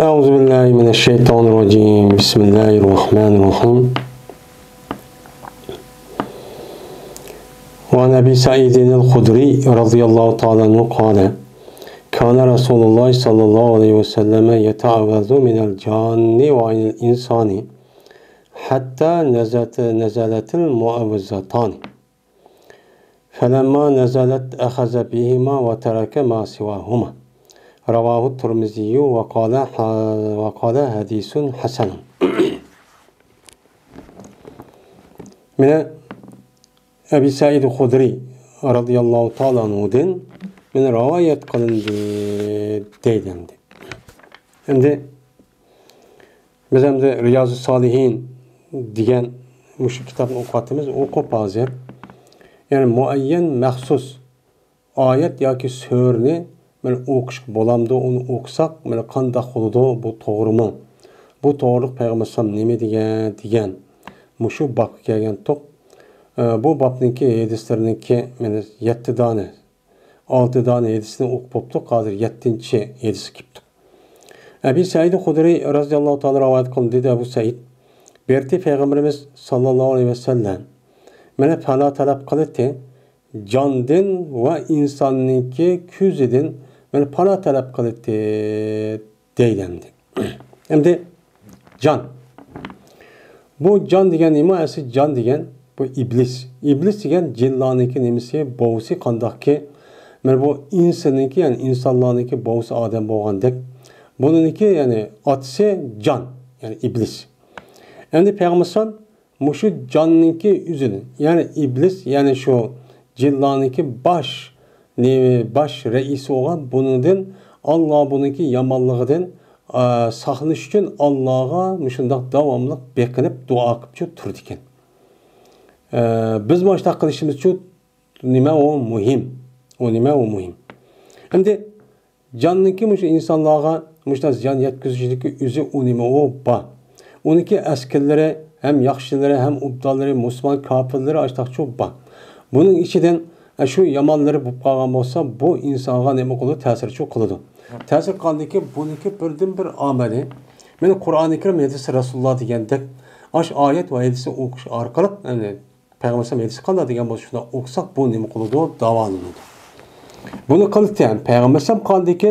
أعوذ بالله من الشيطان الرجيم بسم الله الرحمن الرحيم وعن أبي سعيد الخدري رضي الله تعالى عنه قال كان رسول الله صلى الله عليه وسلم يتعوذ من الجان وعن الإنسان حتى نزلت المعوذتان فلما نزلت أخذ بهما وترك ما سواهما رواه الترمذي وقال حديث حسن. من أبي سعيد الخدري رضي الله تعالى عنه من رواية قلندي deydi. Şimdi biz hem de Riyazu Salihin diyen şu kitabını okuttığımız okup hazır. Yani muayyen məxsus ayet yoki so'rni men o'qish bo'lamdi, uni o'qisak, men qanday bo'ladi, bu to'g'rimi? Bu to'g'rilik payg'ambar sollallohu alayhi vasallam nima degan? Mushu bobga kelgan to'q. Bu bobniki hadislarniki men 7 dona, 6 dona hadisni o'qib bo'ldik. Hozir 7-chi hadis kelibdi. Abi Said Xudri radhiyallohu ta'ala rivoyat qildi dedi Abu Said. Berti payg'ambarimiz sallallohu alayhi vasallam meni panoh talab qildi. Jandin va insonniki ko'zidan meni panoh talab qildi deydi. Endi jon. Bu jon degan nima? Asli jon degan bu iblis. Iblis degan jinlarniki nimasi? Bo'g'si qandaqki? Mana bu insonniki, ya'ni insonlarniki bo'g'si odam bo'lgandek. Buningki ya'ni otisi jon, ya'ni iblis. Endi payg'ambar mushu jonniki o'zini, ya'ni iblis, ya'ni shu jinlarniki bosh raisi bo'lgan buningdan Alloh buningki yomonligidan saqlanish uchun Allohga shundoq davomli beqinib duo qilib turdi ekan. Biz mana shunday qilishimiz uchun nima u muhim? O nima u muhim? Endi jonniki mushu insonlarga mushunday ziyon yetkazishligi o'zi u nima u bor. Uniki askarlari hem yaxshilari hem ubdallari, musulmon kafirlari ashtoqchi bor. Bunun içinden şu yamanları bu qolgan bo'lsa, bu insonga nima qiladi? Ta'sirchi qiladi. Ta'sir qildiki, buniki birdan bir amali. Meni Qur'oni Karim hadisi Rasululloh degandek, ash oyat va hadisi o'qish orqali, ya'ni payg'ambar hadisi qanday degan bo'lsa, shunda o'qisak bu nima qiladi? Davolanadi. Buni qildi ham payg'ambar qildiki,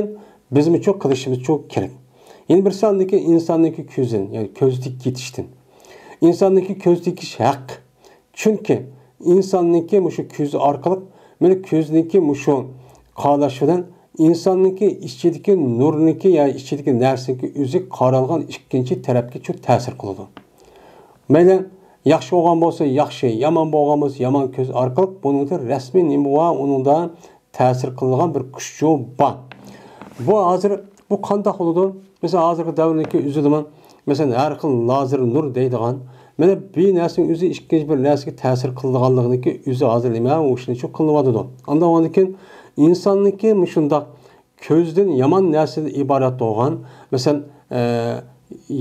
bizim uchun qilishimiz çok kerak. Yeni bir sandaki insonniki ko'zin, ya'ni ko'z tik ketishdan. İnsonniki ko'z tikish haq. Chunki insonniki mushu ko'zi orqali, meni ko'zniki mushu qalashidan insonniki ichidagi nurniki ya ichidagi narsaniki o'zi qaralgan ikkinchi tarafga çok ta'sir qiladi. Mayli yaxshi bo'lgan bo'lsa yaxshi, yomon bo'lgan bo'lsa yomon ko'z orqali buningda rasmiy nima va uningda ta'sir qilgan bir kuch bor. Bu hozir bu qanday bo'ladi? Mesela hozirgi davrdagi o'ziman, mesela har xil lazer nur deydigan mana bir narsaning o'zi ikkinchi bir narsaga ta'sir qilganligini o'zi hozir nima u ishni shu qilyapti. Unda ondan insonniki shundoq ko'zdan yomon narsadan iborat bo'lgan, masalan,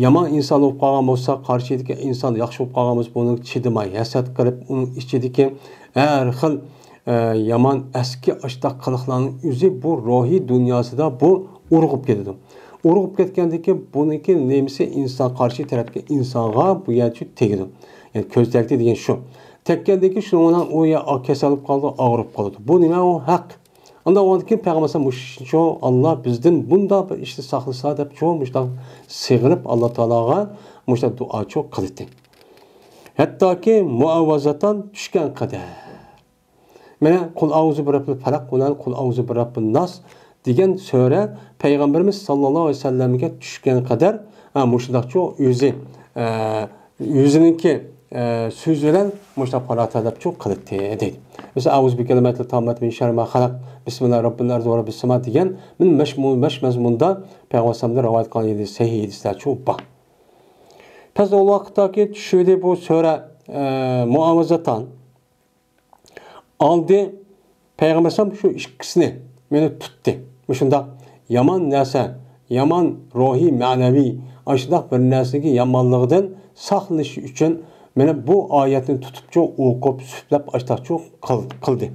yomon inson bo'lib qolgan bo'lsa, qarshidagi inson yaxshi bo'lib qolgan bo'lsa, buni chidamay, hasad qilib, uning ichidagi har xil yomon eski ashtaq qiliqlarning o'zi bu ruhiy dunyosida bu urg'ib ketadi. Urg'ib ketgandiki buniki nemisi inson qarshi tarafga insonga bu yerchi tegadi. Yani ko'z tegdi degan shu. Tekkandiki shundan u ya kasalib qoldi, og'rib qoldi. Bu nima u haq. Unda o'ndiki payg'ambar mushu Alloh bizdan bunda bir ishni saqlasa deb cho'mishdan sig'inib Alloh taologa mushta duo cho'q qildi. Hattoki muavvazatan tushgan qadar. Mana qul auzu bi robbil falaq, qul auzu bi robbin nas degan sura Peygamberimiz sallallahu aleyhi ve sellem'e düşken kadar muşdaqço yüzününki sözülen muşdaq paratalab çok qildi deydi. Mesela auzu bi kelimatil tammat min şerri ma xalaq bismillahir robbil ardi ve rabbis sema degan min mazmunda Peygamber sallallahu rivoyat qilgan sahih hadislar çok bor. Pes o vaqtdagi tushudi bu sura muavazatan aldı Peygamber sallallahu şu ikkisini meni tutdi. Şunda yaman narsa, yaman ruhi, ma'naviy, ashundoq bir narsaga yomonligidan saqlanish uchun mana bu oyatni tutibchi o'qib, suplab ashtoqchi qildi.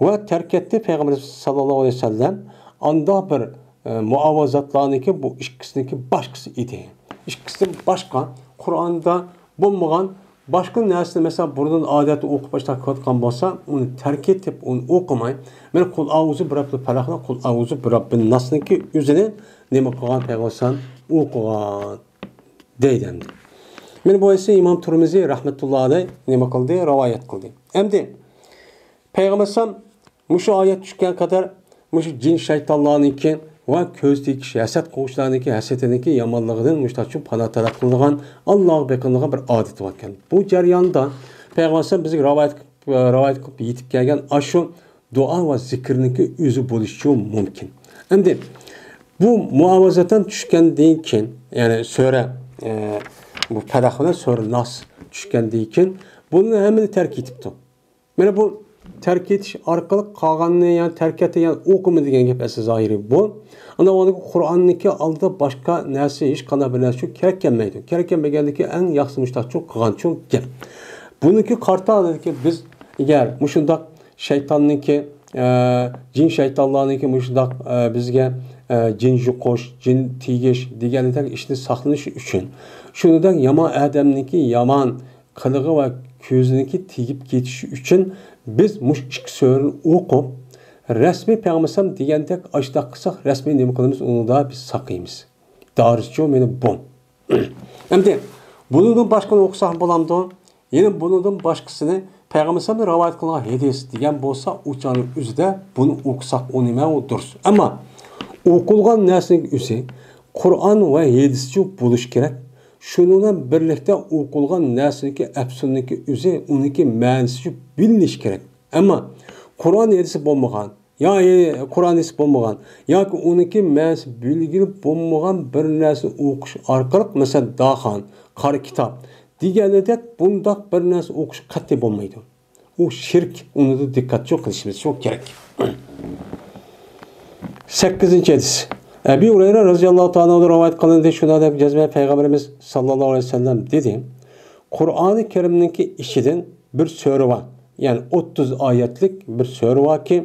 Va tark etdi payg'ambar sallallohu alayhi vasallam anda bir muavazatlarniki bu ikkisindeki başkası idi. İkisi başka. Kur'an'da bulmagan başka narsa mesela buradan adeti okup başta katkan bolsa onu terk etip onu okumay. Men kul auzu bir Rabbil falakla kul auzu bir Rabbin nasniki üzerine nima qilgan payg'ambar o'qigan deydi. Men bu ise İmam Tirmizi rahmetullahi alayh nima qildi? Rivoyat qildi. Endi payg'ambar mushu oyat tushgan qadar mushu jin shaytonlarniki va ko'z tekish, hasad qilishlarniki, hasadiniki yomonligidan mushtachu pana talab qilgan Alloh beqinligan bir odat bor ekan. Bu jarayonda payg'ambar bizga rivoyat qilib yetib kelgan ashu duo va zikrniki o'zi bo'lishi mumkin. Endi bu muavazatan tushgandan keyin, ya'ni sura bu Falaq bilan sura Nas tushgandan keyin buni hammani tark etibdi. Mana bu terk etish orqali qolganni, ya'ni terk etgan o'qima degan gap asli zohiri bu. Ana onu Qur'onniki oldida boshqa narsa hech qanday bir narsa kerak kelmaydi. Kerak kelmaganligi eng yaxshi mushtaqchu qilganchu gap. Buniki qartadiki biz agar mushundaq shaytonniki, jin shaytonlarniki mushundaq bizga jin yuqish, jin tegish deganidek ishni saqlanish uchun shundan yomon odamniki yomon qilig'i va ko'ziniki tegib ketishi uchun biz mush ikki surani o'qib rasmiy payg'ambar degandek ashta qilsak rasmiy nima qilamiz unda biz saqlaymiz. Darishcho meni bu. Endi bundan boshqa o'qisak bo'lamdi. Yana bundan boshqasini payg'ambar rivoyat qilgan hadis degan bo'lsa, o'chani o'zida buni o'qisak u nima u durust. Ammo o'qilgan narsaning o'zi Qur'on va hadischi bo'lish kerak. Şununla birlikte okulgan nesniki, efsuniki, üzü, uniki ma'nisi biliniş gerek. Ama Kur'an hadisi bulmagan, ya Kur'an hadisi bulmagan, ya ki uniki ma'nisi bilgili bulmagan bir narsa okuş arkalık, mesela Dahan, Qari kitap, diğerlerde bundak bir narsa okuş katli bulmaydı. O şirk, onu da dikkatli kılışımız çok gerek. 8. hadis. Ebu Hureyre radıyallahu ta'ala rivayet kılındı şuna da cezme Peygamberimiz sallallahu aleyhi ve sellem dedi. Kur'an-ı Kerim'deki işiden bir sure var. Yani 30 ayetlik bir sure var ki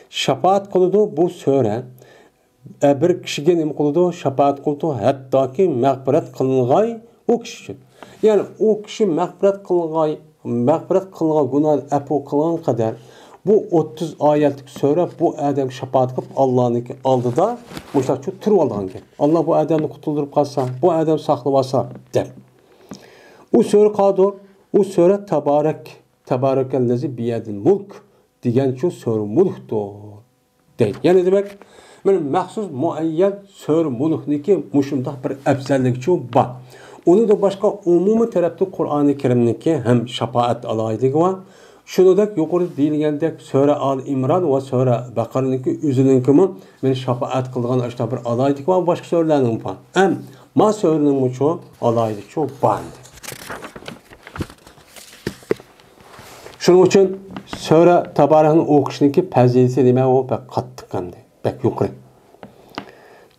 şefaat kılıdı bu sure. Bir kişiye ne kılıdı? Şefaat kılıdı. Hatta ki mağfiret kılınğay o kişi için. Yani o kişi mağfiret kılınğay günah afu kılın kadar bu 30 ayetlik sure bu adam şefaat kılıp Allah'ın aldı da muştakçı turu algan ki. Allah bu adamı kurtuldurup kalsa, bu adam saklıvasa der. O sure kadur, o sure tebarekellezi biyedil mulk diyen şu sure mulktur deyil. Yani demek benim mahsus muayyen sure mulkniki muşumdak bir efzellik şu var. Onu da başka umumi tarafta Kur'an-ı Kerim'deki hem şefaat alaydığı var. Şunu da yukarı deyilgendek Sure Al-İmran ve Sure Bakara'nınki üzülünki mi ben şefaat kılgan aşağı bir alaydık var başka surelerinin var. Ma surenin mi çoğu alaydık çoğu var. Şunun için Sure Tabarak'ın okuşundaki peziyeti demek o pek kattık hem de pek yukarı.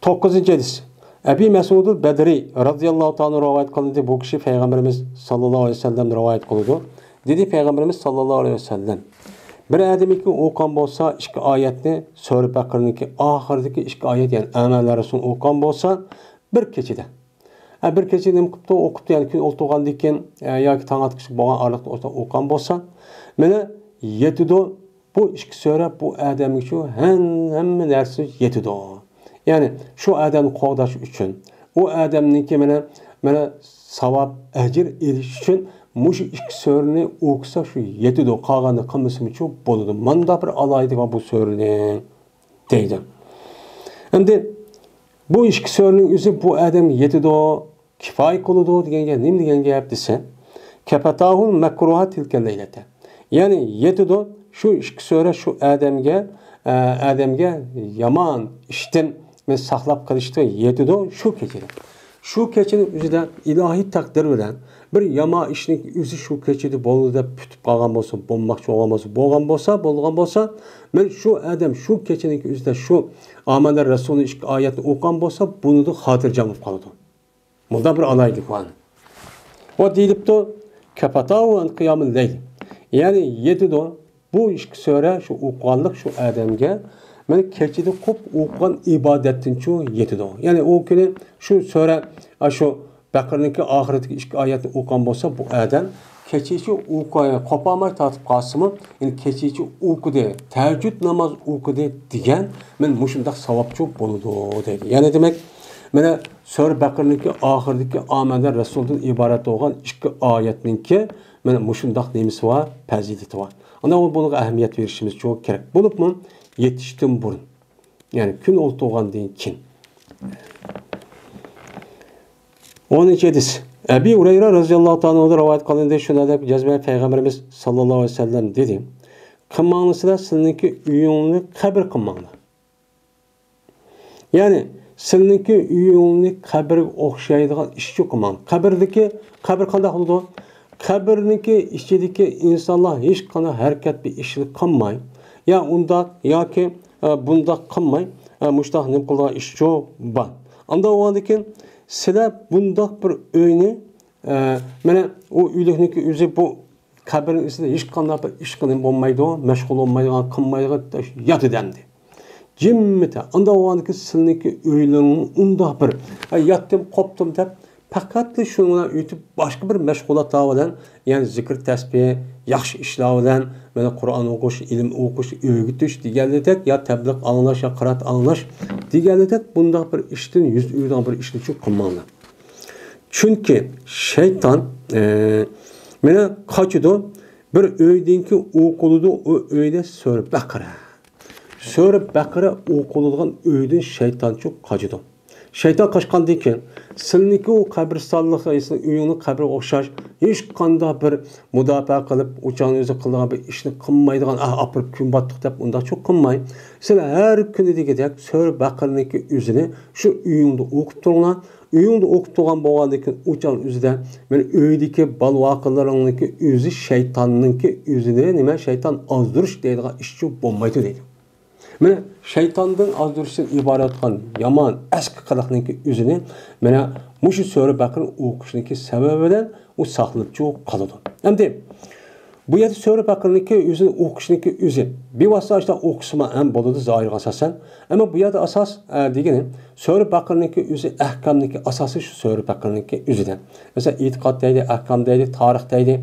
9. hadis. Ebi Mesud'ul Bedri radıyallahu ta'ala rivayet kılındı. Bu kişi Peygamberimiz sallallahu aleyhi ve sellem rivayet kılındı. Dedi Peygamberimiz sallallahu aleyhi ve sellem. Bir adamiki okan bolsa iki ayetni Sure Bakara'nınki ahirdeki iki ayet yani ameller son okan bolsa bir keçide. Bir keçide nima qilibdi o'qibdi yani kun o'ltirgandan keyin yoki tong atqish bo'lgan oraliqda o'qigan bo'lsa, mana yetidi bu ikki sura bu odam uchun hamma narsa yetidi. Ya'ni shu odamni qo'g'dash uchun, u odamniki mana savob, ajr erish uchun mushu ikki surani o'qisa shu yetidi, qolganini qilmasa uchun bo'ladi. Manda bir alaydigan bu surani deydi. Endi bu ikki suraning o'zi bu odam yetidi, kifoya qiladi deganga nima degan gap desa, kapatahul makruha tilkal laylata. Ya'ni yetidi shu ikki sura shu odamga yomon ishdan saqlab qilishda yetidi shu kechada. Shu kechining o'zida ilohiy taqdir bilan bir yomon ishning o'zi shu kechada bo'ldi deb tutib qolgan bo'lsa, bo'lgan bo'lsa, men shu odam shu kechining o'zida shu Ahmad Rasulning ikki oyatni o'qigan bo'lsa, buni da xotirjam bo'lib qoladi. Bunda bir alaylik var. O deyilibdi kapatahu an qiyamul layl. Yani yetidi bu ikki sura shu o'qiganlik shu odamga mana kechida ko'p o'qigan ibodatdan yetadi. Ya'ni u kuni shu sura shu Baqarniki oxiridagi 2 oyatni o'qigan bo'lsa, bu odam kechichi o'qiy, qopamay tatib qolsa-mu, endi kechichi o'qidi, tahajjud namoz o'qidi degan men mushundaq savobchi bo'ladi deydi. Ya'ni demak, mana sura Baqarniki oxiridagi Amana Rasuldan iborat bo'lgan 2 oyatninki mana mushundaq nemisi va fazilati bor. Ana bunga ahamiyat verishimiz çok kerak. Bo'libmi yetishdan burun. Ya'ni kun o'tgandan keyin. 10. hadis. Abi Hurayra radhiyallohu ta'ala rivoyat qilganda shunday deb jazma payg'ambarimiz sallallohu alayhi vasallam dedi. Qilmanglar sizniki uyingni qabr qilmanglar. Ya'ni sizniki uyingni qabrga o'xshaydigan ishchi qilmang. Qabr qanday bo'ladi? Qabrniki ichidagi insonlar hech qanday harakat bir ishni qilmay, ya unda yoki bunda qilmay, mushtaq nim qilgan ishchi bor. Unda o'g'andikin sizlar bundaq bir uyni mana u uylikniki o'zi bu qabrning ichida hech qanday bir ish qilib bo'lmaydi, mashg'ul bo'lmaydigan, qilmaydigan yot edamdi. Jimmita. Unda o'g'andikin sizniki uylarning undaq bir yotdim, qopdim deb faqat shunga o'tib boshqa bir mashg'ulotlar bilan, ya'ni zikr, tasbih, yaxshi ishlar bilan, mana Qur'on o'qish, ilm o'qish, o'rgatish deganidek, yo tabliq anglash, yo qiroat anglash deganidek bundaq bir ishdan yuz o'ydan bir ishni qilmanglar. Chunki shayton mana qochidi, bir o'ydanki o'qiladi, u o'yda sura Baqara. Sura Baqara o'qiladigan o'ydan shayton qochidi. Şeytan qaçqandan keyin sizniki u qabristonlik uyingni qabri o'xshash hech qanday bir mudofaa qilib o'chani o'zi qilgan bir ishni qilmaydigan apirib kun battiq deb unda çok qilmay, sizlar har kuni degandek sura Baqarniki o'zini shu uyingda o'qib turinglar. Uyingda o'qib turgan bo'lgandan keyin o'chan o'zida men uydagi balvoqalaringniki o'zi shaytonniki o'zini nima shayton ozdirish deydigan ishchi bo'lmaydi deydi. Mana shaytondan ozdirishdan iborat bo'lgan yomon eski qiliqniki o'zini mana mushu sura Baqara o'qishniki sababidan u saqlab qoladi. Endi bu yerda sura Baqarniki o'zini o'qishniki o'zi bevosita o'qisma ham bo'ladi zohirga asosan. Ammo bu yerda asos degani sura Baqarniki o'zi ahkomniki asosi shu sura Baqarniki o'zidan. Masalan, e'tiqod deydi, ahkom deydi, tarix deydi.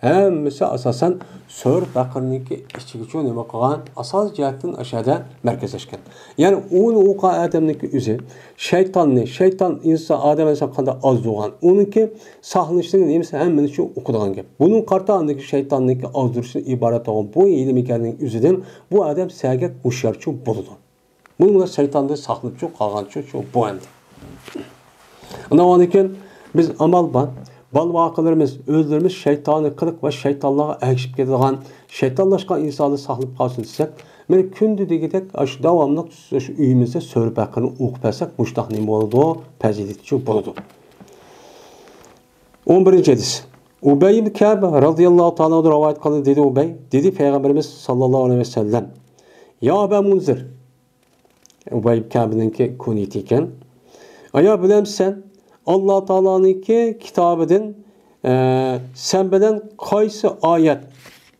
Hammasi asosan sura Baqarniki ichiga nima qilgan asos jihatdan ashada markazlashgan. Ya'ni uni o'qigan odamniki o'zi shayton inson odam inson qanday ozdirgan, uniki saqlanishning nimasi hammani shu o'qidigan gap. Buning qartandagi shaytonniki ozdirishdan iborat bo'lgan bu ilm ekanning o'zidan bu odam sagak hushyorchi bo'ladi. Bunlar shaytondan saqlab qolgancha shu bu endi. Ana keyin biz amal bor. Balvaqalarımız, özlerimiz şeytani qiliq va shaytonlarga agishib ketadigan, shaytonlashgan insonni saqlab qolsin desak, men kundi degidek shu davomli shu uyimizda sura Baqarani o'qib bersak, mushtaq nima bo'ladi? Fazilatli bo'ladi. 11. hadis. Ubay ibn Ka'b radhiyallohu ta'ala rivoyat qildi, dedi Ubay, dedi payg'ambarimiz sallallohu alayhi vasallam: "Ya Aba Munzir." Ubay ibn Ka'bninki kunyati ekan. "Aya bilamsan, Allah Taala'nınki kitabıdan sen bilen qaysi ayet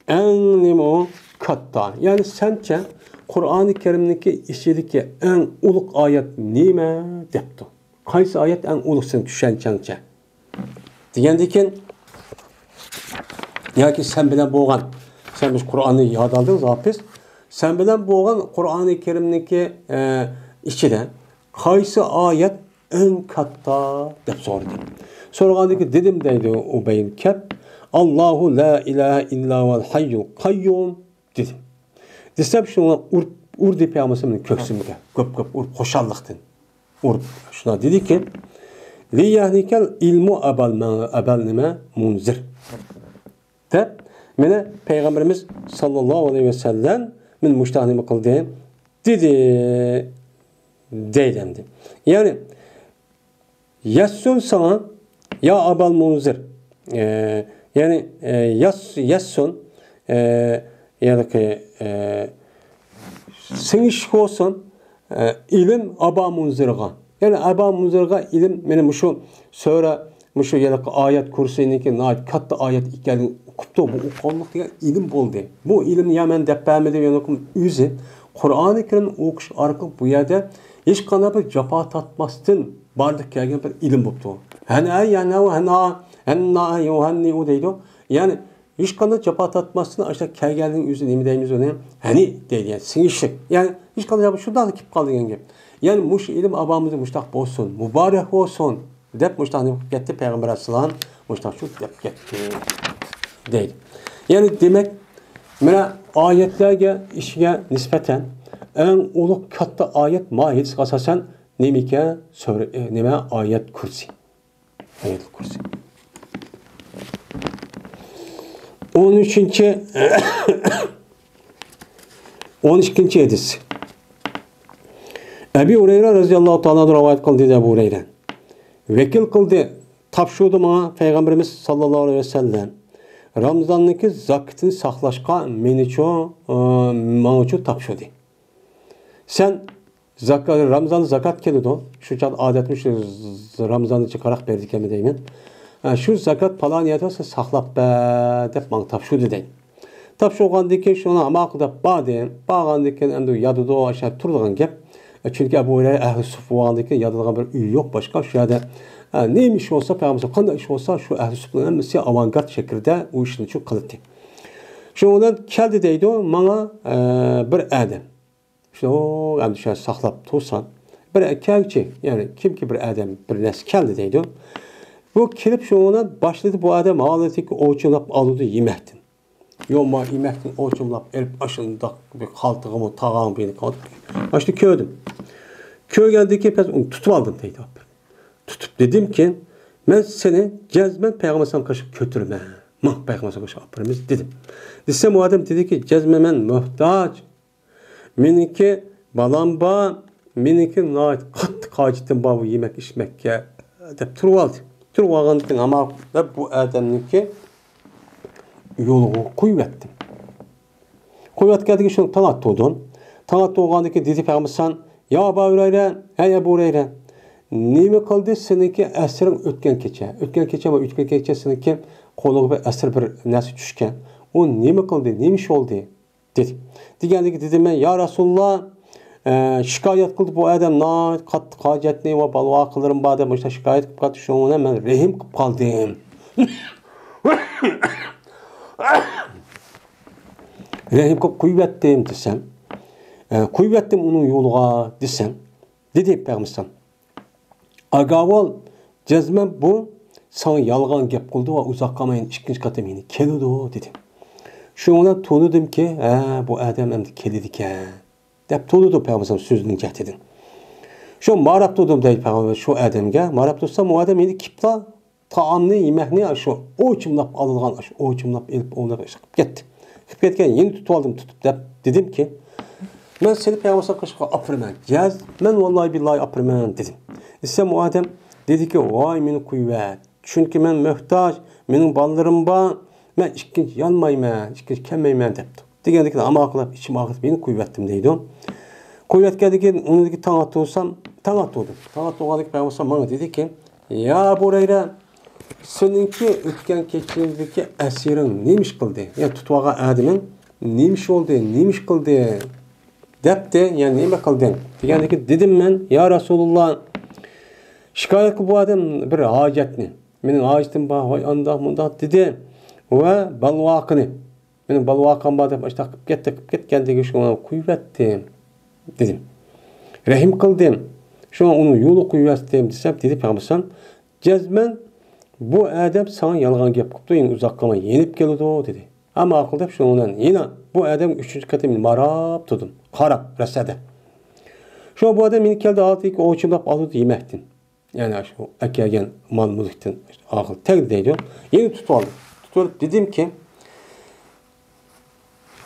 en nimo katta. Yani sence Kur'an-ı Kerim'deki içindeki en uluk ayet nime depti. Qaysi ayet en uluksun düşençençe. Diyendeki ya ki sen bilen boğan, sen biz Kur'an'ı yad aldın zapis. Sen bilen boğan Kur'an-ı Kerim'deki içinde qaysi ayet en katta deb sordu. Sorgandaki dedim deydi Ubay ibn Ka'b, Allahu la ilahe illa vel hayyul qayyum dedim. Desem şuna urdi peygamberimizin köksümge, köp hoşallıktan. Şuna dedi ki, li yahnikel ilmu abal nime munzir. Deb, mene peygamberimiz sallallahu aleyhi ve sellem men muştahnimi kıldı dedi deydemdi. Yani Yassun sana ya abal munzir. Yani yassun yani ki seniş olsun ilim aba munzirga. Yani aba munzirga ilim benim şu sonra şu yani ayet kursundaki naat katta ayet iken okuptu bu okuluk diye ilim oldu. Bu ilim Yemen depreminde yönetim yüzü Qur'oni Karim o'qish orqali bu yerda hech qanday bir jafo tatmasdan barliq kelgan bir ilm bo'libdi. Hana deydi. Ya'ni hech qanday jafo tatmasdan aşağı kelganning o'zi nima deymiz uni? Hani deydi. Yani singishlik. Ya'ni hech qanday shunday kelib qoldi degan gap. Ya'ni mush ilm abamizga mushtaq bo'lsin, muborak bo'lsin deb mushtaq deb ketdi payg'ambar alayhisalom, mushtaq shu deb ketdi deydi. Ya'ni demak, mana oyatlarga ishiga nisbatan eng ulug' katta oyat mohiyatiga asosan nima nima oyat kursi. Oyat kursi. 13. 12. hadis. Ebu Hureyre radıyallahu ta'ala rivayet kıldı Ebu Hureyre. Vekil kıldı, tapşırdı bana Peygamberimiz sallallahu aleyhi ve sellem. Ramazan'daki zakatını saklaşka meniço tapşırdı. Sen Ramazan'da zakat keldi o. Şu çat adetmiş Ramazan'da çıkarak verdik mi deyin. Şu zakat falan niyeti saklap be dep bana tapşırdı deyin. Tapşırgandaki şuna amakda badem, bağandaki endu yadıda o aşağı turduğun gep. Çünkü Ebu Hureyre Ehl-i Suffa'daki yadılan bir üy yok başka şu yerde neymiş olsa Peygamber kanday iş olsa şu Ehl-i Suffa'nın emmesi avantgard şekilde o işini çok kılıttı. Şimdi ondan keldi deydi o bana bir adam. İşte o hem şöyle saklap tutsan bir erkekçi yani kim ki bir adam bir nes keldi deydi o. Bu kelip şu ondan başladı bu adam ağlatı oğuçulap alıyordu yemektin. Yolma yemektin oğuçulap elip aşında bir kaltığımı tağağım beni kaldı. Başta köydüm. Köy geldiki pes onu tutup aldım deydi. Tutup dedim ki ben seni cezmen peygamberden kaşık götürme. Peygamberden kaşık apırımız dedim. Desem o adam dedi ki cezmemen muhtaç. Meniki balamba meniki nait kat kacitim babu yemek içmekke dep turup aldı. Turup algandıkken ama bu adamniki yolu koyuvettim. Koyuvetkendikken şunu tanat oldun. Tanat olgandıkken dedi peygamberden ya Ebu Hureyre, hey Ebu Hureyre, nime kıldı seninki esirin ötken keçe. Ötken keçe seninki koluğu bir esir bir nesi düşken. O nime kıldı, neymiş oldu dedi. Degandiki dedim ben ya Resulullah şikayet kıldı bu adam nait kat hacetli ve balva kılırım badem işte şikayet kılıp katı şuna ben rehim kılıp kaldım. Rehim kılıp kuyvettim desem. Kuyvettim onun yoluğa desem. Dedi Peygamber. Agavol cezmen bu sana yalgan gep kıldı ve uzakkamayın ikinci katı meni kelidi o dedi. Şuna to'ladim ki bu adam endi keldi ekan deb to'ladi Peygamber so'zining jahdidin. Shu marab to'dim deydi Peygamber shu odamga. Marab to'sam o adam endi kipta taomni, yemekni shu o'chimlab olgan, shu o'chimlab elib o'ynab chiqib ketdi. Chiqib ketgan yeni tutib oldim deb dedim ki ben seni Peygamber qishqa apırman. Yaz men vallahi billahi apırman dedim. Desem o adam dedi ki vay meni kuyvat. Çünkü men muhtaç, mening ballarım var. Ben ikkinchi yanmayman, ikkinchi kelmayman debdi. Degandikda amal qilib ichim og'rib meni qo'yibdim deydi. Qo'yayotgandan uniki tong atolsam, tong atoldim. Tong atolganlik bo'lsa menga dedi ki, "Ya Ebu Hureyre, seninki o'tgan kechadagi asiring nemish qildi? Yani tutib olgan adaming nemish oldi, nemish qildi?" debdi. Yani nima qilding? Degandiki dedim men, "Ya Rasululloh, shikoyat qilib bu odam bir hojatni. Mening hojatim bor, voy andoq mundoq dedi." Ve balvaqını. Benim balvaqam var deb işte qilib ketgandagi shuni qo'yibdim dedim. Rahim qildim. Shuni uni yo'li qo'yibdim desam dedi Peygamber. Jazman bu adam sana yolg'on gap qilibdi, endi uzoqqama yenib keldi dedi. Ama aqlda shundan yana bu adam 3-chi qatim marab turdim. Qarab rasada. Shu bu adam meni keldi altiki o'chimlab oldi yemektin. Yani şu akagan mal mulkdan aql tag deydi. Yeni tutib oldi. Dedim ki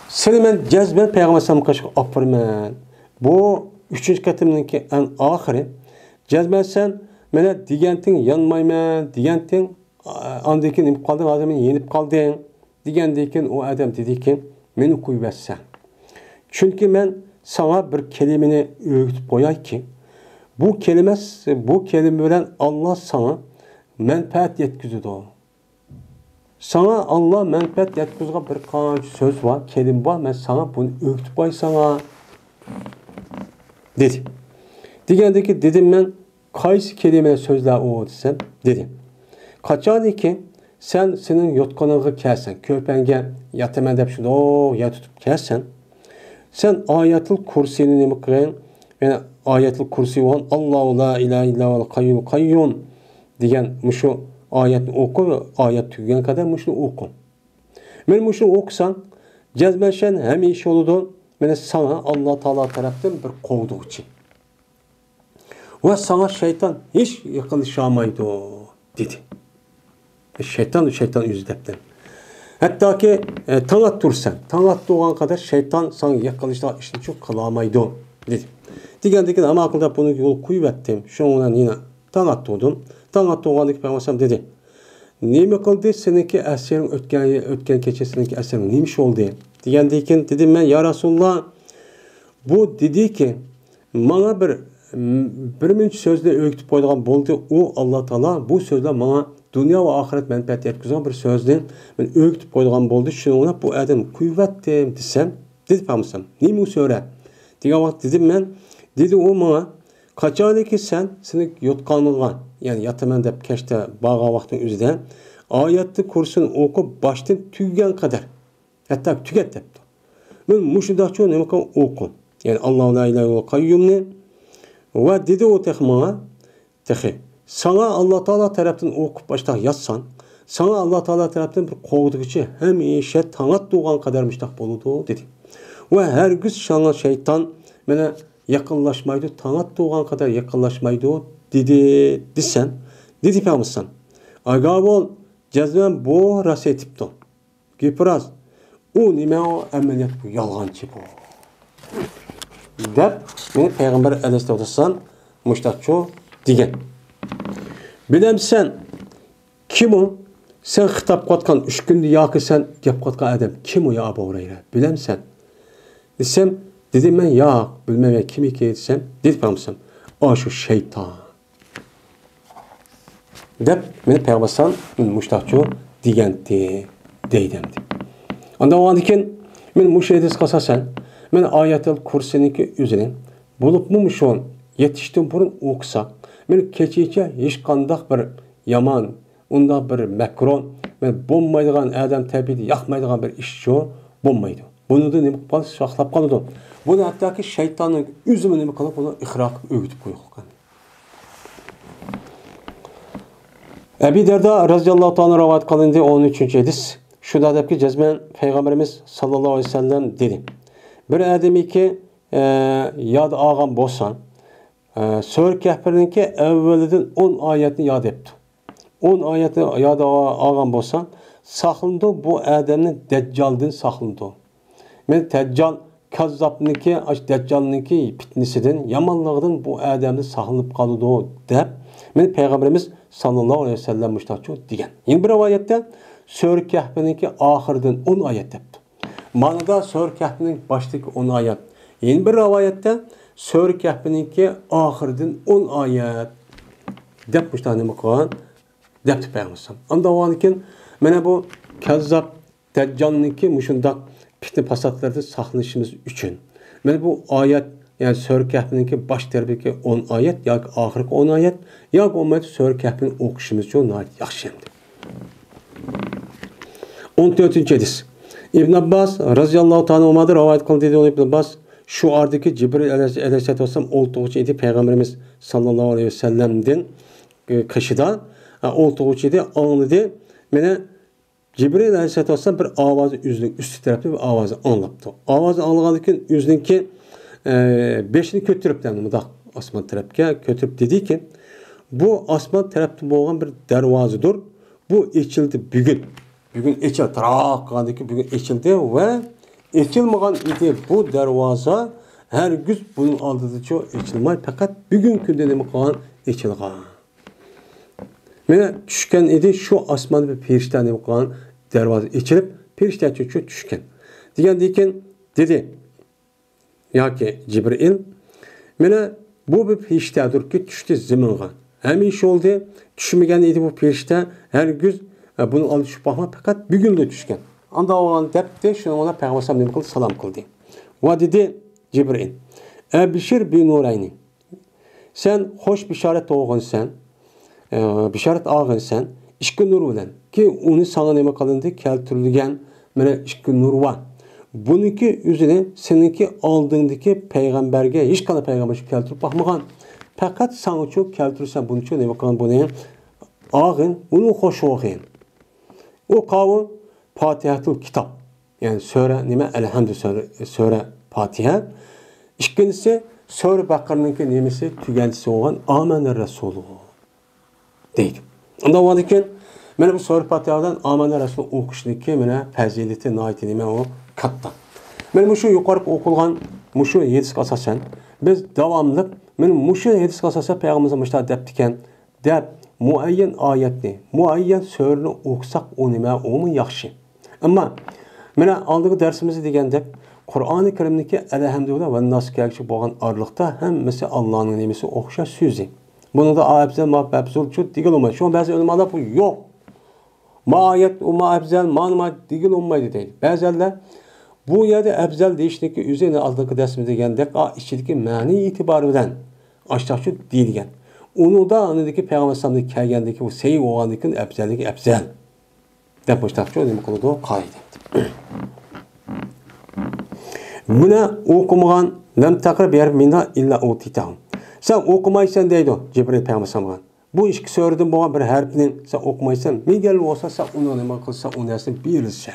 seni ben cezben Peygamber'e kaşık apırman. Bu 3. katımdaki en ahiri cezben sen mene digentin yanmayman, digentin andakin imip kaldın, adamın yenip kaldın. Digendekin o adam dedi ki beni kuyvetsen. Çünkü ben sana bir kelimeni öğütüp koyay ki bu kelime bilen Allah sana menfaat yetkizdi o. Sana Allah menfaat yetkizgan bir qancha söz var, kelim var. Ben sana bunu öğütüp koy sana. dedi. Degandiki dedim men qaysi kelime sözler o desem dedi. Kaçadı ki sen senin yotkanığı kelsen, köpenge yataman dep şunu ya tutup kelsen, sen ayetul kursini nima qilgan? Yani ayetul kursi olan Allahu la ilahe illa vel hayyul kayyum degan mushu oyatni o'qi, oyat tugagan qadar mushuni o'qi. Men mushuni o'qisam, jazmashan hamisha bo'ladi. Meni sana Alloh taolo tarafdan bir qovduvchi. Va sana şeytan hiç yaqinlashamaydi dedi. Şeytan yüzdepten. Hatta ki tanat dursan, tanat doğan kadar şeytan sana yaqinlashda ishni çok qılamaydı dedi. Degandeki ama akılda bunu yol kuyvettim. Şundan yine tanat doğdum. Tanat doğandık peygamber dedi. Neme qildi seniki eserin ötken keçesiniki eserin neymiş oldu? Degandeki dedim ben ya Resulullah bu dedi ki bana bir minç sözle öğütüp koyduğum boldu. O Allah Teala bu sözle bana dünya ve ahiret menfaat yetkizgan bir sözle ben öğütüp koyduğum boldu. Şuna bu adam kuvvettim desem dedi peygamber. Neme o söyle? Diye vakit dedim ben. Dedi o bana kaçalı ki sen seni yotkanlığa yani yataman dep keşte bağa vaktin üzerinde ayetli kursunu okup baştan tügen kadar hatta tüget depti. Ben muşudakçı ne bakın oku. Yani Allahu la ilahe ve kayyumni ve dedi o tekmana tehi. Sana Allah Teala tarafından okup başta yazsan sana Allah Teala tarafından bir kovduğucu hem işe tanat doğan kadar müştak boludu dedi. Ve her gün sana şeytan bana yakınlaşmaydı, tanat doğan kadar yakınlaşmaydı dedi desen, dedi peygamber. Agavol cezmen bu ras etipti. Gipraz o nime o ameliyat bu yalancı bu. Dep beni peygamber aleyhisselam müştakçı degen. Bilemsen kim o? Sen hitap qatkan 3 günde yakı sen gap qatkan adam kim o ya Abu Hureyre? Bilemsen. Desem dedim ben ya bilmem kim ki desem dedi peygamber. O şu şeytan. Dep meni peygamber müştakçı degendi deydimdi. Anda o andiken men müşedis qasasan men ayetel kursiniki üzerine bulup mu şon yetiştim burun okusa men keçiçe hiç qandaq bir yaman unda bir makron men bommaydigan adam tabiiydi yaqmaydigan bir iş şu bommaydı. Bunu da nima qilib saqlab qoladi. Bunu hattaki şeytanın üzümü nima qilib bunu ihraq öğütüp qo'ygan. Ebi Derda radıyallahu ta'ala rivayet kılındı 13. hadis. Şu adapki cezmen Peygamberimiz sallallahu aleyhi ve sellem dedi. Bir ademi ki yad ağam bolsan Sör Kehfer'inki evveliden 10 ayetini yad etdi. 10 ayetini yad ağam bolsan saxlandı bu adamın Deccal'dan saxlandı. Men Deccal kazzapniki, Deccal'niki fitnesinden, yamanlığından bu adamı saxlanıp qalıdı dep men Peygamberimiz sallallahu aleyhi ve sellem müştakçı degen. Yine bir rivayette Sör Kehf'ninki ahirden 10 ayet depti. Manada Sör Kehf'nin baştaki 10 ayet. Yine bir rivayette Sör Kehf'ninki ahirden 10 ayet dep müştakçı nima qilgan depti Peygamber. Anda oğanken mene bu kazzap Deccal'ninki muşundak fitne fasatlarda saqlanışımız üçün. Mene bu ayet yani Sör Kehf'ninki baş terbiyeki 10 ayet ya ahirki 10 ayet ya olmadı Sör Kehf'ni okuşumuz çok yaxşı endi. 14. hadis. İbn Abbas radıyallahu ta'ala anhu'dan rivayet kıldı dedi İbn Abbas şu ardaki Cibril aleyhisselam oltuğucu idi Peygamberimiz sallallahu aleyhi ve sellem'den kışıda oltuğucu idi anladı. Mene Cibril aleyhisselam bir avazı üstü tarafta bir avazı anlattı. Avazı anladıkken yüzünki beşini kötürüp de asman tarafga kötürüp dedi ki bu asman tarafta bo'lgan bir darvozadır. Bu içildi bugün. Bugün içildi. Taraqadaki bugün içildi ve içilmagan idi bu darvoza her gün bunun aldığı çok içilmay fakat bugün günde nima qilgan içilgan. Mene tushgan idi şu asman bir perişta nima qilgan darvoza içilib perişta cho'chib tushgan. Degandan dedi yoki Cibril mene bu bir periştadir ki tushdi ziminga. Hamisha oldu tushmagan edi bu perişta her gün bunu alışıp bakma fakat bir günde tushgan. Anda olan depti şuna ona Peygamber nima qildi salam qildi. Va dedi Cibril Ebşir bi nurayni. Sen hoş bişaret oğunsan, bişaret ağınsan, işki nur bilen ki onu sana neme kılındı keltirilgen mene işki nur var. Bununki üzerine seninki aldığındaki peygamberge hiç kana peygamber keltirip bakmagan. Fakat sana çok keltirirsen bunu çok neme kılın bunu ağın, onu hoş oğun. O kavun Fatihatul Kitap. Yani söre nime elhamdü söre Fatiha. İkincisi söre Bakara'nınki nemesi tügendisi olan Amener Resulü deydi. Onda varken ben bu söre Fatiha'dan Amener Resulü okuşundaki mene fazileti naiti nime o katta. Ben bu şu yukarı okulgan muşu yedis asasen biz devamlı ben muşu yedis asasen Peygamberimiz müştah deptiken dep muayyen ayetni, muayyen sörünü okusak o nime o mu yaxşı. Ama mene aldığı dersimizi degende Kur'an-ı Kerim'deki elhamdülillah ve nas kelçi boğan arlıqda hemmesi Allah'ın nimesi oxşa sözü. Bunu da abzel mabzel çok digil olmaz. Şu an bazı ölümada bu yok. Ma ayet o ma abzel ma digil olmaydı değil. Bazılar bu yerde abzel değişteki üzerine aldığı dersimizi degende içindeki mani itibarından aşağışı değilgen. Onu da anındaki Peygamber Sallallahu kelgendeki bu seyir oğandaki abzeldeki abzel. Depoştakçı ödemi kılıdı o kaide. Buna okumagan lem takra bir minna illa utitahum. Sen okumaysan deydi o Cibril Peygamber Sallallahu. Bu işki söyledim boğan bir harfinin sen okumaysan migel olsa sen onu neme kılsa onu dersin bilirse.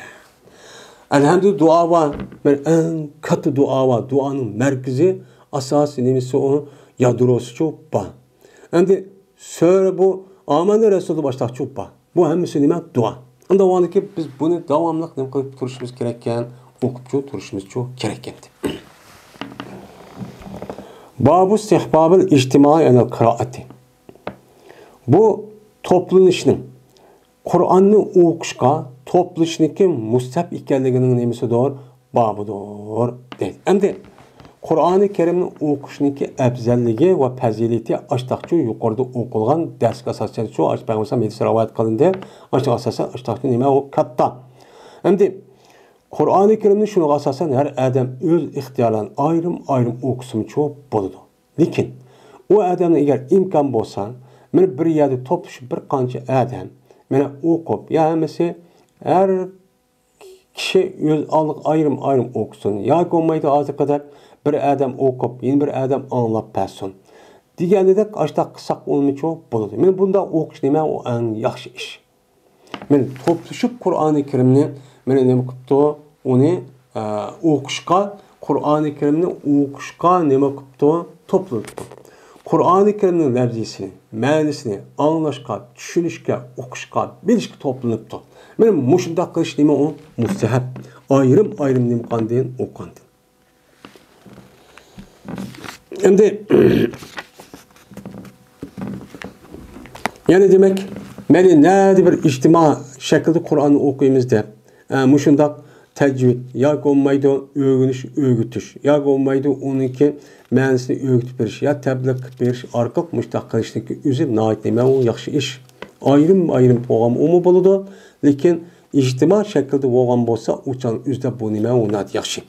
Elhamdülillah dua var. Bir en katı dua var. Duanın merkezi asası nemesi onu yadrosu çok bağ. Şimdi söyle bu Amener Resulü başta çok bağ. Bu hem Müslüman dua. Onda o ki biz bunu devamlı kılıp duruşumuz gereken, okup duruşumuz çok gereken. Babu istihbabil içtimai enel kıraati. Bu toplanışının Kur'an'ı okuşka toplanışındaki mustahap ikenliginin nemesi doğru babı doğru değil. Hem de Kur'an-ı Kerim'in okuşundaki ebzelligi ve fazileti aştakçı yukarıda okulgan ders asasen şu Peygamber medisi rivayet kılındı. Aştak asasen aştakçı nime o katta. Hem de Kur'an-ı Kerim'in şunu asasen her adam öz ihtiyarlan ayrım okusun çok boludu. Lakin o adamın eğer imkan bolsa men bir yerde toplaşıp bir qancha adam meni okup ya mesela her kişi öz ayrım okusun. Ya olmaydı azı kadar bir adam okup, yeni bir adam anlap bersin. Digende de aşta kısak olmuş çok buludu. Men bunda okuş neme o en yaxşı iş. Men toplaşıp Kur'an-ı Kerim'ni men neme qıptı onu okuşqa Kur'an-ı Kerim'ni okuşqa neme qıptı topladı. Kur'an-ı Kerim'in lafzisini, ma'nisini anlaşqa, düşünüşqa, okuşqa, bilişqa toplanıptı. Men muşunda qilish neme o mustahab. Ayrım neme qandayn oqandı. Şimdi yani demek meni nadi bir içtima şekilde Kur'an'ı okuyumuz de muşundak tecvid ya olmaydı öğütüş ya olmaydı onunki ma'nisini öğütüp beriş ya tebliğ beriş arqaq muştaq qilishki özü nait neme o yaxşı iş ayrım boğam o mu boludu lekin içtima şekilde boğam bolsa uçan özde bu neme o nat yaxşı.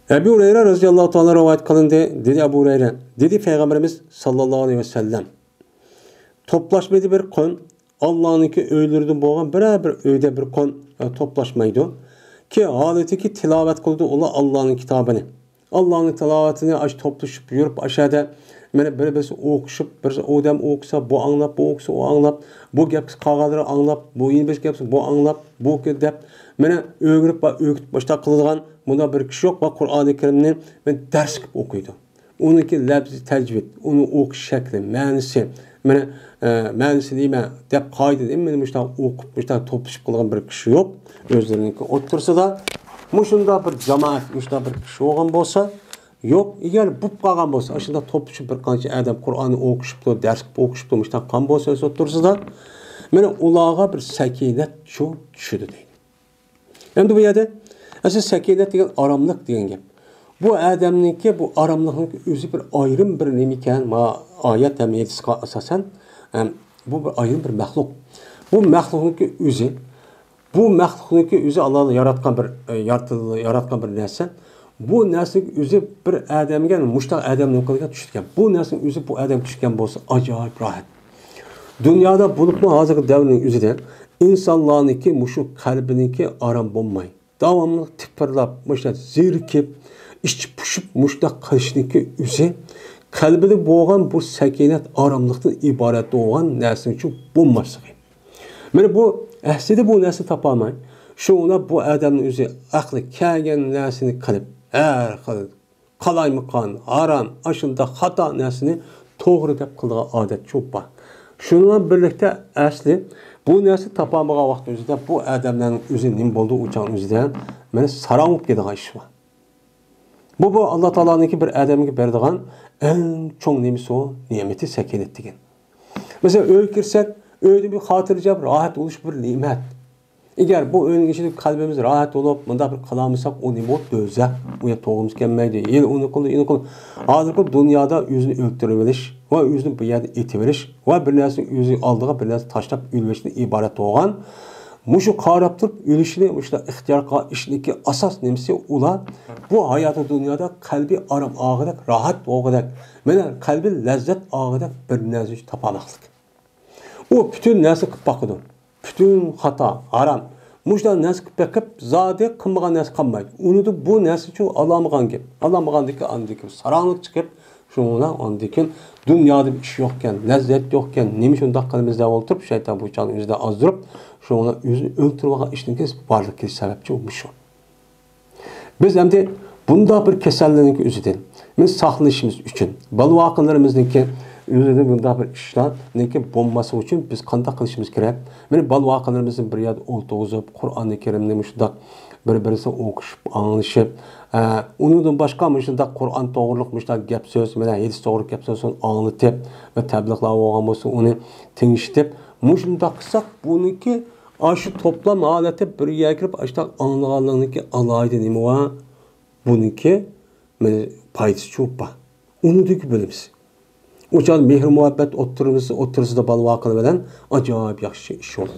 Ebu Hureyre radıyallahu ta'ala rivayet kılındı. Dedi Ebu Hureyre. Dedi Peygamberimiz sallallahu aleyhi ve sellem. Toplaşmaydı bir kon. Allah'ınki öldürdü boğan bir öyde bir kon toplaşmaydı. Ki haleti ki tilavet kıldı ola Allah'ın kitabını. Allah'ın tilavetini aç toplaşıp yürüp aşağıda böyle birisi okuşup birisi o dem okusa bu anlap bu okusa o anlap bu gep kağıtları anlap bu yeni bir gep bu anlap bu dep mene öğürüp öğütüp başta kılıngan bunda bir kişi yok. Bak Kur'an-ı Kerim'ni ben ders gibi okuydu. Onunki lafzi tecvid, onu okuş şekli, manisi, manisi deyme, dep kaydı deyme, benim okup, toplaşıp kılgan bir kişi yok. Özlerininki otursa da, muşunda bir cemaat, bir kişi olan bolsa, yok. Eğer bu kalgan bolsa, aşında toplaşıp bir kanca adam Kur'an'ı okuşup, ders gibi okuşup, kan bolsa otursa da, ulağa bir sakinet çok düşüdü deydi. Hem de bu yerde, asıl sakinet degan aramlık degan gap. Bu adamniki bu aramlığın özü bir ayrım bir nemiken ayet temiyetine asasen bu bir ayrım bir mahluk. Bu mahlukun özü Allah'ın yaratkan bir yaratkan bir narsa. bu narsaning o'zi bir odamga mushtaq odamning qo'liga tushgan. Bu narsaning o'zi bu odam tushgan bo'lsa ajoyib rohat. Dunyoda bo'libmi hozirgi davrning o'zida insonlarniki mushu qalbiniki aram bo'lmay, davomli tipirlab, mushtaq zerikib, ichi pushib mushtaq qilishniki o'zi qalbida bo'lgan bu sakinat, aromlikdan iborat bo'lgan narsa uchun bo'lmasligi. Mana bu aslida bu narsa topolmay, shuna bu odamning o'zi aqli kelgan narsani qilib, har xil qalaymiqon, harom, ashunda xato narsani to'g'ri deb qilgan odat cho'p bor. Shundan birlikda asli bu narsa topolmagan vaqt o'zida bu odamlarning o'zi nima bo'ldi o'chan o'zida mana sarongib ketgan ish bor. Bu Alloh taoloning bir odamga beradigan eng cho'ng nimasi o, ne'mati sakinat degan. Masalan, uy kirsak, uyda bir xotirjam, rohat bo'lish bir ne'mat. Agar bu uyning ichida qalbimiz rohat bo'lib, bunda bir qilamisak, u nima bo'lib do'zax, u yer to'g'imiz kelmaydi. Yil uni qildi. Hozirgi dunyoda o'zini o'ldirib olish va o'zini bu yerda etib olish va bir narsa o'zi oldiga bir narsa tashlab o'lishdan iborat bo'lgan. Mushu qarab turib o'lishni, o'sha ixtiyor qilgan ishniki asos nimasi ular bu hayoti dunyoda qalbi arom og'idak, rohat o'g'idak, mana qalbi lazzat og'idak bir narsa topolmaslik. U bütün narsa qilib boqadi. Bütün xato, harom. Muşdan narsa qilib boqib, zodi qilmagan narsa qolmaydi. Uni bu narsa uchun alamagan gap. Alamagandiki andiki saranglik chiqib, shundan ondikin dunyoda bir ish yo'qkan, lazzat yo'qkan, nima shundoq qilamiz deb o'tirib, shayton bu chaqni o'zida ozdirib, shuni o'zini o'ltirib olgan ishning borligi sababchi shu. Biz endi bunda bir kasallikning o'zidan biz saqlanishimiz uchun balvoqlarimizniki o'zida bunda bir ishlarniki bo'lmasi uchun biz qanday qilishimiz kerak? Mana balvoqlarimizni bir yerda o'ltirib, Qur'onni Karimni shundoq bir-birisi o'qishib, anglashib, undan boshqa shundoq Qur'on to'g'riliq shundoq gap so'z, mana hadis to'g'ri gap so'zni anglatib va tabliqlar olgan bo'lsa, uni tingishib, shundoq qilsak, buniki shu toplam holati bir yerga kirib, shundoq anglaganlikniki alayda nima va buniki mana foydasi ko'p bor. Unidagi bilimiz. O'shan mehr muhabbat o'ttirisida balvoqlar bilan ajoyib yaxshi ish bo'ldi.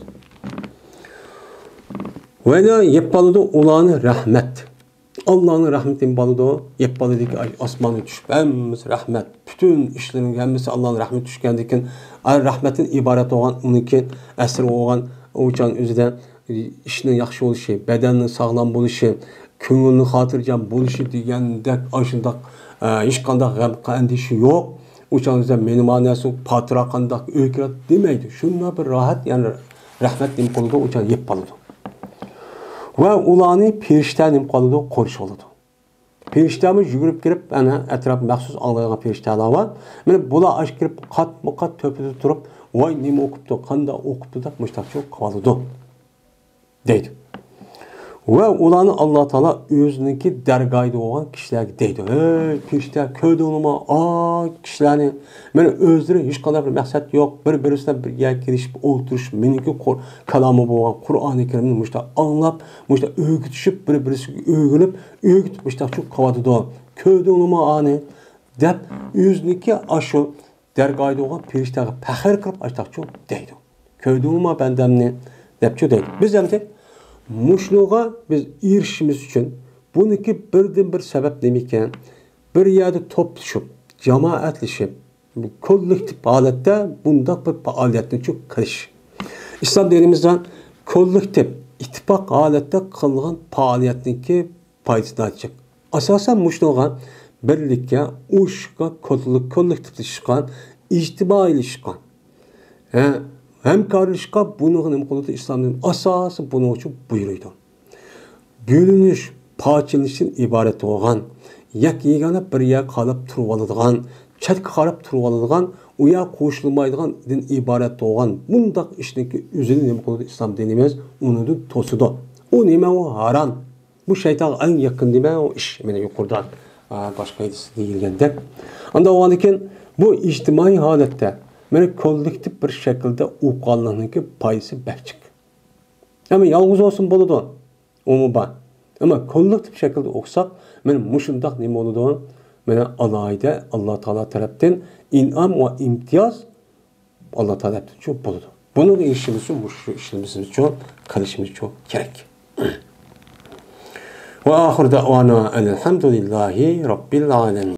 Ve yapmalıdı olanı rahmet. Allah'ın rahmetini balıdı. Yapmalıdı ki asmanı düşüp hemimiz rahmet. Bütün işlerin hemisi Allah'ın rahmeti düşkendikin rahmetin ibaret olan onunki esir olan uçan özüden işinin yaxşı oluşu, bedenin sağlam oluşu, köngülünün hatırcam oluşu degendek aşındak hiç kandak endişi yok. Uçan özüden benim anası patıra kandak öykürat demeydi. Şunlar bir rahat yani rahmet deyip oldu uçan yapmalıdı. Ve ulanı periştenim kalıdı, koruş oldu. Periştemiz yürüyüp girip, yani etrafı məxsus ağlayan perişteler var. Yani bula aşk girip, kat töpüdü durup, vay nemi okuptu, kanda okuptu da müştakçı kalıdı. Deydi. Ve ulanı Allah Teala özündeki dergayda olan kişiler deydi. Hey perişte, köyde olma, kişilerini, yani özleri hiç kadar bir məqsəd yok. Bir-birisinden bir yer girişip, oturuş, meniki kalamı boğan, Kur'an-ı Kerim'ini müştak anlap, müştak öğütüşüp, bir-birisi öğünüp, öğütüp müştak çok kavadıdı. Köyde olma anı, deyip özündeki aşı dergayda olan perişteye pəxir kırıp, açtak çok deydi. Köyde olma bendemni, deyip çok deydi. Biz hem de Muşluğa biz erişimiz için bununki birden bir sebep demeyken bir yerde topluşup, cemaatleşip, kollektif halette bunda bir faaliyetini çok kılış. İslam dinimizden kollektif, ittifak halette kılınan faaliyetindeki faydasını açacak. Asasen muşluğa birlikte, uşka, kollektifleşken, ictimaileşken. Hemkarlışka bunun konuda İslam'ın asası bunun için buyuruyordu. Bölünüş, parçalanışın ibaret olan, yegane bir yer kalıp turvalıdığan, çetki kalıp turvalıdığan, uya koşulmaydıgan ibaret olan, bundaq işteki üzerine konuda İslam dinimiz onu da tosudu. O nime o haram. Bu şeytan en yakın nime o iş. Yani yukarıdan başka edisi değilgende. Anda o andiken bu içtimai halette yani kollektif bir şekilde uqallığındaki payısı bəkçik. Ama yalnız olsun boludu. Onu var. Ama kollektif şekilde oxsaq, yani muşundaq neymi oludu? Yani alayda Allah Teala tarafından inam ve imtiyaz Allah tarafından çok boludu. Bunu da işimiz için, muşu işimiz için, kalışımız çok gerek. Ve ahir da'vana enelhamdülillahi rabbil alemin.